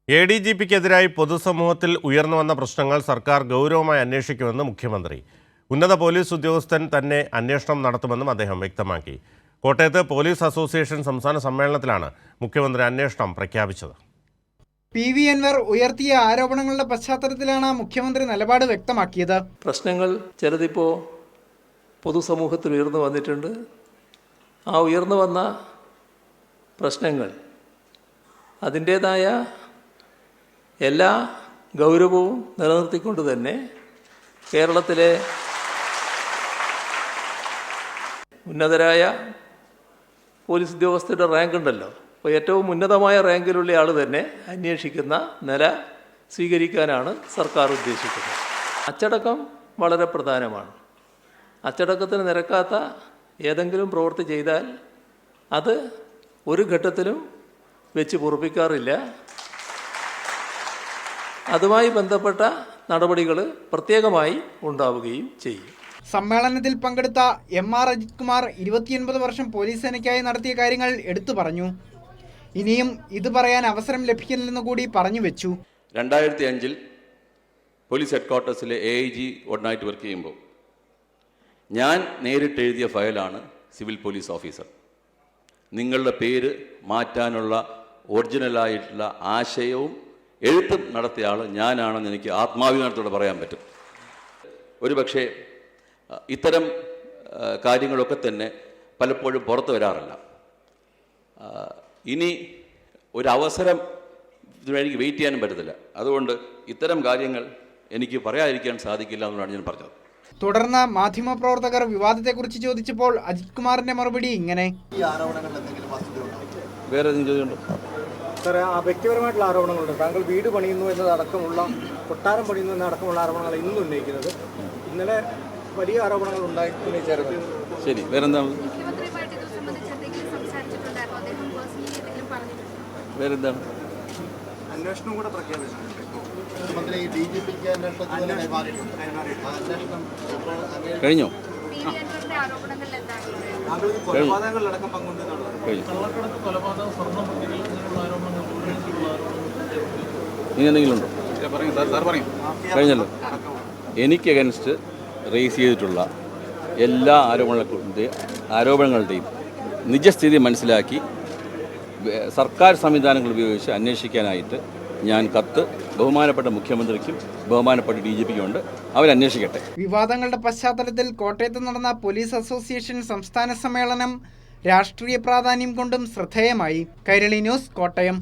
ADGPക്കെതിരായി പൊതുസമൂഹത്തിൽ ഉയർന്നുവന്ന പ്രശ്നങ്ങൾ സർക്കാർ ഗൗരവമായി അന്വേഷിക്കുമെന്ന് മുഖ്യമന്ത്രി. ഉന്നത പോലീസ് ഉദ്യോഗസ്ഥൻ തന്നെ അന്വേഷണം നടത്തുമെന്നും അദ്ദേഹം വ്യക്തമാക്കി. കോട്ടയത്ത് പോലീസ് അസോസിയേഷൻ സംസ്ഥാന സമ്മേളനത്തിലാണ് മുഖ്യമന്ത്രി അന്വേഷണം പ്രഖ്യാപിച്ചത്. PV അൻവർ ഉയർത്തിയ ആരോപണങ്ങളുടെ പശ്ചാത്തലത്തിലാണ് മുഖ്യമന്ത്രി നിലപാട് വ്യക്തമാക്കിയത്. പ്രശ്നങ്ങൾ ചിലതിപ്പോൾ പൊതുസമൂഹത്തിൽ ഉയർന്നു വന്നിട്ടുണ്ട്. ആ ഉയർന്നു വന്ന പ്രശ്നങ്ങൾ അതിൻ്റേതായ എല്ലാ ഗൗരവവും നിലനിർത്തിക്കൊണ്ട് തന്നെ കേരളത്തിലെ ഉന്നതരായ പോലീസ് ഉദ്യോഗസ്ഥരുടെ റാങ്ക് ഉണ്ടല്ലോ, അപ്പോൾ ഏറ്റവും ഉന്നതമായ റാങ്കിലുള്ള ആൾ തന്നെ അന്വേഷിക്കുന്ന നില സ്വീകരിക്കാനാണ് സർക്കാർ ഉദ്ദേശിക്കുന്നത്. അച്ചടക്കം വളരെ പ്രധാനമാണ്. അച്ചടക്കത്തിന് നിരക്കാത്ത ഏതെങ്കിലും പ്രവൃത്തി ചെയ്താൽ അത് ഒരു ഘട്ടത്തിലും വെച്ച് പൊറുപ്പിക്കാറില്ല. അതുമായി ബന്ധപ്പെട്ട നടപടികൾ പ്രത്യേകമായി ഉണ്ടാവുകയും ചെയ്യും. സമ്മേളനത്തിൽ പങ്കെടുത്ത MR അജിത് കുമാർ 29 വർഷം പോലീസ് സേനയ്ക്കായി നടത്തിയ കാര്യങ്ങൾ എടുത്തു പറഞ്ഞു. ഇനിയും ഇത് പറയാൻ അവസരം ലഭിക്കില്ലെന്ന് കൂടി പറഞ്ഞു വെച്ചു. 2005 പോലീസ് ഹെഡ്ക്വാർട്ടേഴ്സിലെ AIG ഒന്നായിട്ട് വർക്ക് ചെയ്യുമ്പോൾ ഞാൻ നേരിട്ട് എഴുതിയ ഫയലാണ് സിവിൽ പോലീസ് ഓഫീസർ. നിങ്ങളുടെ പേര് മാറ്റാനുള്ള ഒറിജിനലായിട്ടുള്ള ആശയവും എഴുത്തും നടത്തിയ ആൾ ഞാനാണെന്ന് എനിക്ക് ആത്മാഭിമാനത്തോടെ പറയാൻ പറ്റും. ഒരു പക്ഷേ ഇത്തരം കാര്യങ്ങളൊക്കെ തന്നെ പലപ്പോഴും പുറത്തു വരാറില്ല. ഇനി ഒരവസരം ഇതിനെനിക്ക് വെയിറ്റ് ചെയ്യാനും പറ്റത്തില്ല. അതുകൊണ്ട് ഇത്തരം കാര്യങ്ങൾ എനിക്ക് പറയാതിരിക്കാൻ സാധിക്കില്ല എന്നാണ് ഞാൻ പറഞ്ഞത്. തുടർന്ന് മാധ്യമപ്രവർത്തകർ വിവാദത്തെക്കുറിച്ച് ചോദിച്ചപ്പോൾ അജിത് കുമാറിന്റെ മറുപടി ഇങ്ങനെ: വേറെ ചോദ്യമുണ്ടോ സാറേ? വ്യക്തിപരമായിട്ടുള്ള ആരോപണങ്ങളുണ്ട്. താങ്കൾ വീട് പണിയുന്നു എന്നതടക്കമുള്ള, കൊട്ടാരം പണിയുന്നു എന്നടക്കമുള്ള ആരോപണങ്ങൾ ഇന്നും ഉന്നയിക്കുന്നത്. ഇന്നലെ വലിയ ആരോപണങ്ങൾ ഉന്നയിച്ചായിരുന്നു. ശരി, വേറെന്താണ്? വേറെന്താണ്? അന്വേഷണം കൂടെ പ്രഖ്യാപിച്ചിട്ടുണ്ട്. കഴിഞ്ഞോ? കൊലപാതകങ്ങളിലടക്കം പങ്കുണ്ട്. ഇനി എന്തെങ്കിലും ഉണ്ടോ? കഴിഞ്ഞല്ലോ. എനിക്ക് അഗൻസ്റ്റ് റേസ് ചെയ്തിട്ടുള്ള എല്ലാ ആരോപണങ്ങളുടെയും നിജസ്ഥിതി മനസ്സിലാക്കി സർക്കാർ സംവിധാനങ്ങൾ ഉപയോഗിച്ച് അന്വേഷിക്കാനായിട്ട് ഞാൻ കത്ത് ബഹുമാനപ്പെട്ട മുഖ്യമന്ത്രിക്കും ബഹുമാനപ്പെട്ട DGPക്കും ഉണ്ട്. അവരന്വേഷിക്കട്ടെ. വിവാദങ്ങളുടെ പശ്ചാത്തലത്തിൽ കോട്ടയത്ത് നടന്ന പോലീസ് അസോസിയേഷൻ സംസ്ഥാന സമ്മേളനം രാഷ്ട്രീയ പ്രാധാന്യം കൊണ്ടും ശ്രദ്ധേയമായി. കൈരളി ന്യൂസ്, കോട്ടയം.